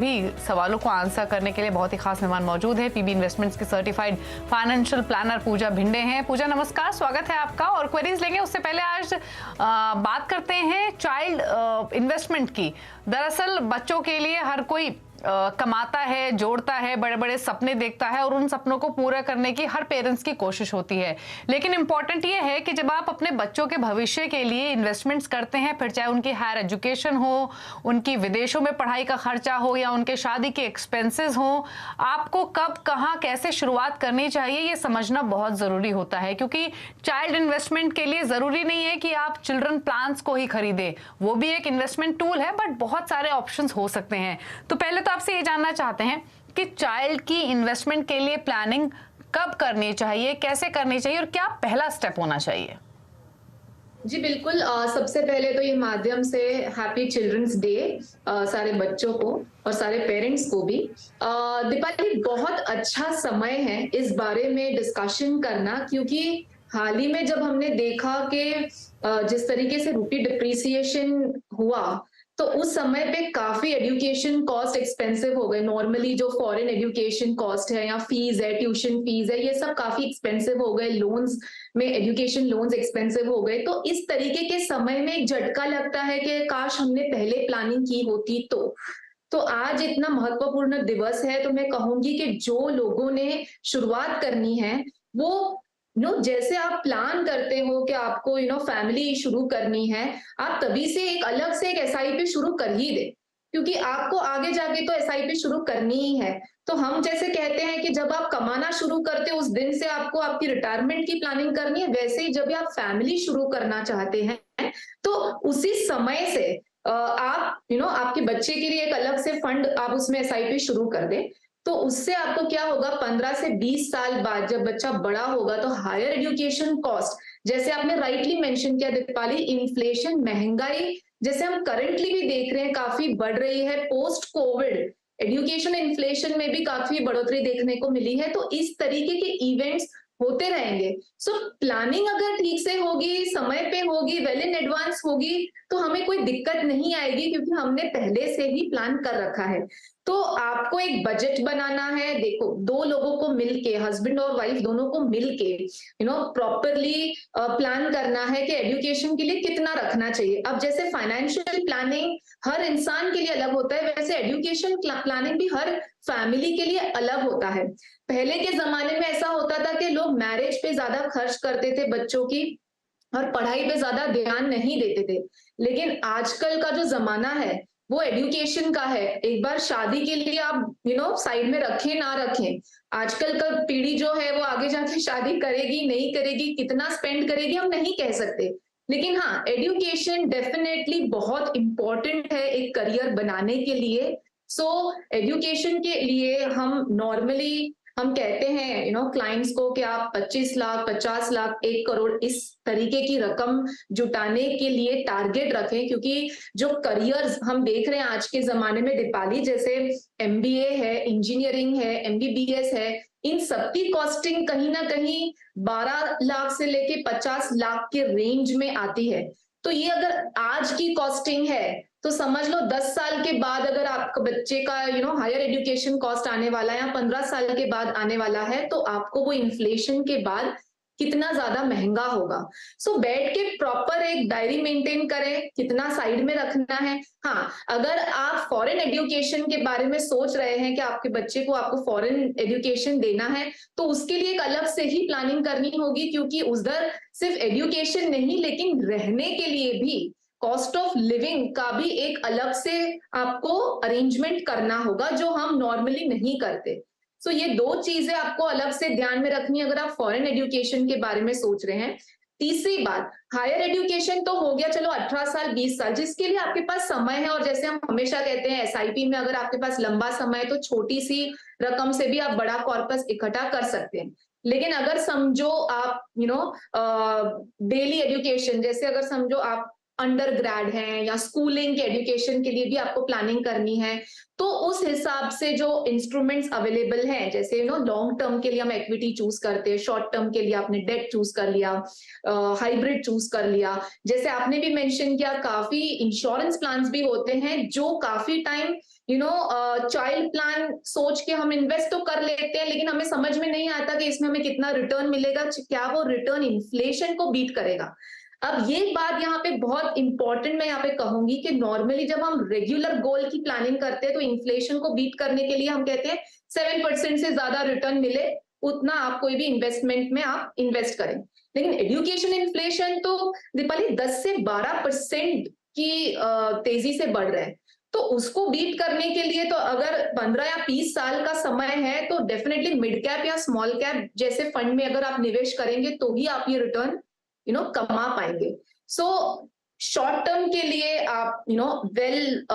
भी सवालों को आंसर करने के लिए बहुत ही खास मेहमान मौजूद है। पीबी इन्वेस्टमेंट्स की सर्टिफाइड फाइनेंशियल प्लानर पूजा भिंडे हैं। पूजा नमस्कार, स्वागत है आपका और क्वेरीज लेंगे। उससे पहले आज बात करते हैं चाइल्ड इन्वेस्टमेंट की। दरअसल बच्चों के लिए हर कोई कमाता है, जोड़ता है, बड़े बड़े सपने देखता है और उन सपनों को पूरा करने की हर पेरेंट्स की कोशिश होती है। लेकिन इंपॉर्टेंट ये है कि जब आप अपने बच्चों के भविष्य के लिए इन्वेस्टमेंट्स करते हैं, फिर चाहे उनकी हायर एजुकेशन हो, उनकी विदेशों में पढ़ाई का खर्चा हो या उनके शादी के एक्सपेंसेस हो, आपको कब, कहाँ, कैसे शुरुआत करनी चाहिए ये समझना बहुत जरूरी होता है। क्योंकि चाइल्ड इन्वेस्टमेंट के लिए जरूरी नहीं है कि आप चिल्ड्रन प्लान्स को ही खरीदें, वो भी एक इन्वेस्टमेंट टूल है, बट बहुत सारे ऑप्शंस हो सकते हैं। तो पहले तो आपसे ये जानना चाहते हैं कि चाइल्ड की इन्वेस्टमेंट के लिए प्लानिंग कब करनी चाहिए, कैसे करनी चाहिए और क्या पहला स्टेप होना चाहिए? जी बिल्कुल। सबसे पहले तो ये माध्यम से हैप्पी चिल्ड्रंस डे सारे बच्चों को और सारे पेरेंट्स को भी। दीपाली, बहुत अच्छा समय है इस बारे में डिस्कशन करना, क्योंकि हाल ही में जब हमने देखा कि जिस तरीके से रूपी डिप्रिसिएशन हुआ, तो उस समय पे काफी एजुकेशन कॉस्ट एक्सपेंसिव हो गए। नॉर्मली जो फॉरेन एजुकेशन कॉस्ट है या फीस है, ट्यूशन फीस है, ये सब काफी एक्सपेंसिव हो गए। लोन्स में एजुकेशन लोन्स एक्सपेंसिव हो गए। तो इस तरीके के समय में एक झटका लगता है कि काश हमने पहले प्लानिंग की होती। तो आज इतना महत्वपूर्ण दिवस है, तो मैं कहूंगी कि जो लोगों ने शुरुआत करनी है वो जैसे आप प्लान करते हो कि आपको फैमिली शुरू करनी है, आप तभी से एक अलग से एक एसआईपी शुरू कर ही दे, क्योंकि आपको आगे जाके तो एसआईपी शुरू करनी ही है। तो हम जैसे कहते हैं कि जब आप कमाना शुरू करते हो उस दिन से आपको आपकी रिटायरमेंट की प्लानिंग करनी है, वैसे ही जब आप फैमिली शुरू करना चाहते हैं तो उसी समय से आप आपके बच्चे के लिए एक अलग से फंड आप उसमें एसआईपी शुरू कर दें। तो उससे आपको क्या होगा, 15 से 20 साल बाद जब बच्चा बड़ा होगा तो हायर एजुकेशन कॉस्ट, जैसे आपने राइटली मेंशन किया दीपाली, इन्फ्लेशन, महंगाई जैसे हम करंटली भी देख रहे हैं काफी बढ़ रही है। पोस्ट कोविड एजुकेशन इन्फ्लेशन में भी काफी बढ़ोतरी देखने को मिली है। तो इस तरीके के इवेंट्स होते रहेंगे। सो प्लानिंग अगर ठीक से होगी, समय पे होगी, वेल इन एडवांस होगी, तो हमें कोई दिक्कत नहीं आएगी, क्योंकि हमने पहले से ही प्लान कर रखा है। तो आपको एक बजट बनाना है। देखो, दो लोगों को मिलके, हस्बैंड और वाइफ दोनों को मिलके प्रॉपरली प्लान करना है कि एजुकेशन के लिए कितना रखना चाहिए। अब जैसे फाइनेंशियल प्लानिंग हर इंसान के लिए अलग होता है, वैसे एजुकेशन प्लानिंग भी हर फैमिली के लिए अलग होता है। पहले के जमाने में ऐसा होता था कि लोग मैरिज पे ज्यादा खर्च करते थे बच्चों की, और पढ़ाई पे ज्यादा ध्यान नहीं देते थे। लेकिन आजकल का जो जमाना है वो एजुकेशन का है। एक बार शादी के लिए आप साइड में रखें ना रखें, आजकल का पीढ़ी जो है वो आगे जाके शादी करेगी नहीं करेगी, कितना स्पेंड करेगी, हम नहीं कह सकते। लेकिन हाँ, एजुकेशन डेफिनेटली बहुत इंपॉर्टेंट है एक करियर बनाने के लिए। सो एजुकेशन के लिए हम नॉर्मली हम कहते हैं क्लाइंट्स को कि आप 25 लाख, 50 लाख, 1 करोड़ इस तरीके की रकम जुटाने के लिए टारगेट रखें। क्योंकि जो करियर्स हम देख रहे हैं आज के जमाने में दीपाली, जैसे एमबीए है, इंजीनियरिंग है, एमबीबीएस है, इन सबकी कॉस्टिंग कहीं ना कहीं 12 लाख से लेके 50 लाख के रेंज में आती है। तो ये अगर आज की कॉस्टिंग है तो समझ लो 10 साल के बाद अगर आपके बच्चे का हायर एजुकेशन कॉस्ट आने वाला है, या 15 साल के बाद आने वाला है, तो आपको वो इन्फ्लेशन के बाद कितना ज्यादा महंगा होगा। सो बैठ के प्रॉपर एक डायरी मेंटेन करें, कितना साइड में रखना है। हाँ, अगर आप फॉरेन एजुकेशन के बारे में सोच रहे हैं कि आपके बच्चे को आपको फॉरेन एजुकेशन देना है, तो उसके लिए एक अलग से ही प्लानिंग करनी होगी, क्योंकि उधर सिर्फ एजुकेशन नहीं, लेकिन रहने के लिए भी कॉस्ट ऑफ लिविंग का भी एक अलग से आपको अरेंजमेंट करना होगा, जो हम नॉर्मली नहीं करते। सो ये दो चीजें आपको अलग से ध्यान में रखनी है अगर आप फॉरेन एजुकेशन के बारे में सोच रहे हैं। तीसरी बात, हायर एजुकेशन तो हो गया, चलो 18 साल 20 साल जिसके लिए आपके पास समय है। और जैसे हम हमेशा कहते हैं एसआईपी में अगर आपके पास लंबा समय है तो छोटी सी रकम से भी आप बड़ा कॉर्पस इकट्ठा कर सकते हैं। लेकिन अगर समझो आप डेली एजुकेशन, जैसे अगर समझो आप अंडर ग्रेड हैं या स्कूलिंग के एजुकेशन के लिए भी आपको प्लानिंग करनी है, तो उस हिसाब से जो इंस्ट्रूमेंट्स अवेलेबल हैं, जैसे लॉन्ग टर्म के लिए हम इक्विटी चूज करते हैं, शॉर्ट टर्म के लिए आपने डेट चूज कर लिया, हाइब्रिड चूज कर लिया। जैसे आपने भी मेंशन किया, काफी इंश्योरेंस प्लान्स भी होते हैं जो काफी टाइम चाइल्ड प्लान सोच के हम इन्वेस्ट तो कर लेते हैं, लेकिन हमें समझ में नहीं आता कि इसमें हमें कितना रिटर्न मिलेगा, क्या वो रिटर्न इन्फ्लेशन को बीट करेगा। अब ये बात यहाँ पे बहुत इंपॉर्टेंट मैं यहाँ पे कहूंगी कि नॉर्मली जब हम रेगुलर गोल की प्लानिंग करते हैं तो इन्फ्लेशन को बीट करने के लिए हम कहते हैं 7% से ज्यादा रिटर्न मिले, उतना आप कोई भी इन्वेस्टमेंट में आप इन्वेस्ट करें। लेकिन एजुकेशन इन्फ्लेशन तो दीपाली 10 से 12% की तेजी से बढ़ रहा है। तो उसको बीट करने के लिए तो अगर 15 या 20 साल का समय है तो डेफिनेटली मिड कैप या स्मॉल कैप जैसे फंड में अगर आप निवेश करेंगे तो ही आप ये रिटर्न कमा पाएंगे। सो शॉर्ट टर्म के लिए आप वेल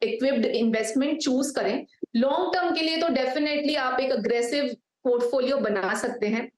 इक्विप्ड इन्वेस्टमेंट चूज करें। लॉन्ग टर्म के लिए तो डेफिनेटली आप एक अग्रेसिव पोर्टफोलियो बना सकते हैं।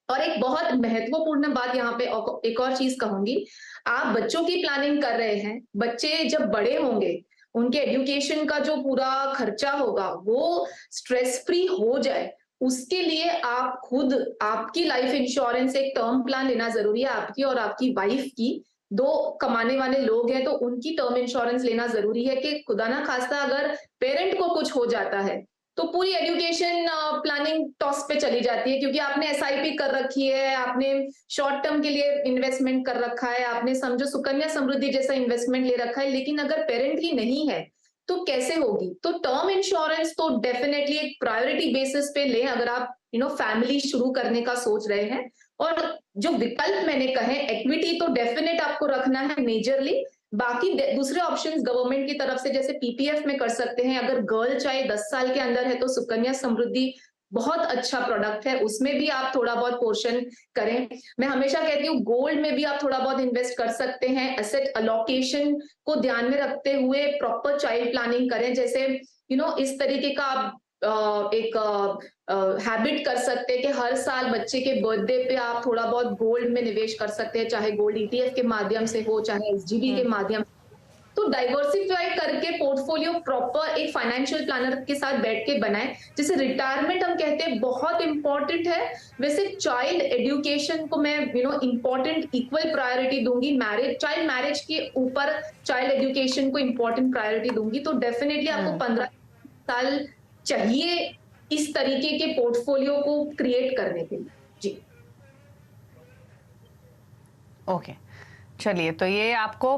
और एक बहुत महत्वपूर्ण बात यहाँ पे एक और चीज कहूंगी, आप बच्चों की प्लानिंग कर रहे हैं, बच्चे जब बड़े होंगे उनके एजुकेशन का जो पूरा खर्चा होगा वो स्ट्रेस फ्री हो जाए, उसके लिए आप खुद आपकी लाइफ इंश्योरेंस एक टर्म प्लान लेना जरूरी है। आपकी और आपकी वाइफ की, दो कमाने वाले लोग हैं तो उनकी टर्म इंश्योरेंस लेना जरूरी है कि खुदा ना खास्ता अगर पेरेंट को कुछ हो जाता है तो पूरी एजुकेशन प्लानिंग टॉस पे चली जाती है, क्योंकि आपने एसआईपी कर रखी है, आपने शॉर्ट टर्म के लिए इन्वेस्टमेंट कर रखा है, आपने समझो सुकन्या समृद्धि जैसा इन्वेस्टमेंट ले रखा है, लेकिन अगर पेरेंट ही नहीं है तो कैसे होगी। तो टर्म इंश्योरेंस तो डेफिनेटली एक प्रायोरिटी बेसिस पे लें अगर आप फैमिली शुरू करने का सोच रहे हैं। और जो विकल्प मैंने कहे, इक्विटी तो डेफिनेट आपको रखना है मेजरली, बाकी दूसरे ऑप्शंस गवर्नमेंट की तरफ से जैसे पीपीएफ में कर सकते हैं। अगर गर्ल चाहे 10 साल के अंदर है तो सुकन्या समृद्धि बहुत अच्छा प्रोडक्ट है, उसमें भी आप थोड़ा बहुत पोर्शन करें। मैं हमेशा कहती हूँ गोल्ड में भी आप थोड़ा बहुत इन्वेस्ट कर सकते हैं। एसेट अलोकेशन को ध्यान में रखते हुए प्रॉपर चाइल्ड प्लानिंग करें। जैसे इस तरीके का आप एक हैबिट कर सकते हैं कि हर साल बच्चे के बर्थडे पे आप थोड़ा बहुत गोल्ड में निवेश कर सकते हैं, चाहे गोल्ड ईटीएफ के माध्यम से हो, चाहे एसजीबी के माध्यम से। तो डाइवर्सिफाई करके पोर्टफोलियो प्रॉपर एक फाइनेंशियल प्लानर के साथ बैठ के बनाएं। जैसे रिटायरमेंट हम कहते हैं बहुत इंपॉर्टेंट है, वैसे चाइल्ड एजुकेशन को मैं इंपॉर्टेंट इक्वल प्रायोरिटी दूंगी। चाइल्ड मैरिज के ऊपर चाइल्ड एजुकेशन को इंपॉर्टेंट प्रायोरिटी दूंगी। तो डेफिनेटली आपको 15 साल चाहिए इस तरीके के पोर्टफोलियो को क्रिएट करने के लिए। जी ओके, चलिए, तो ये आपको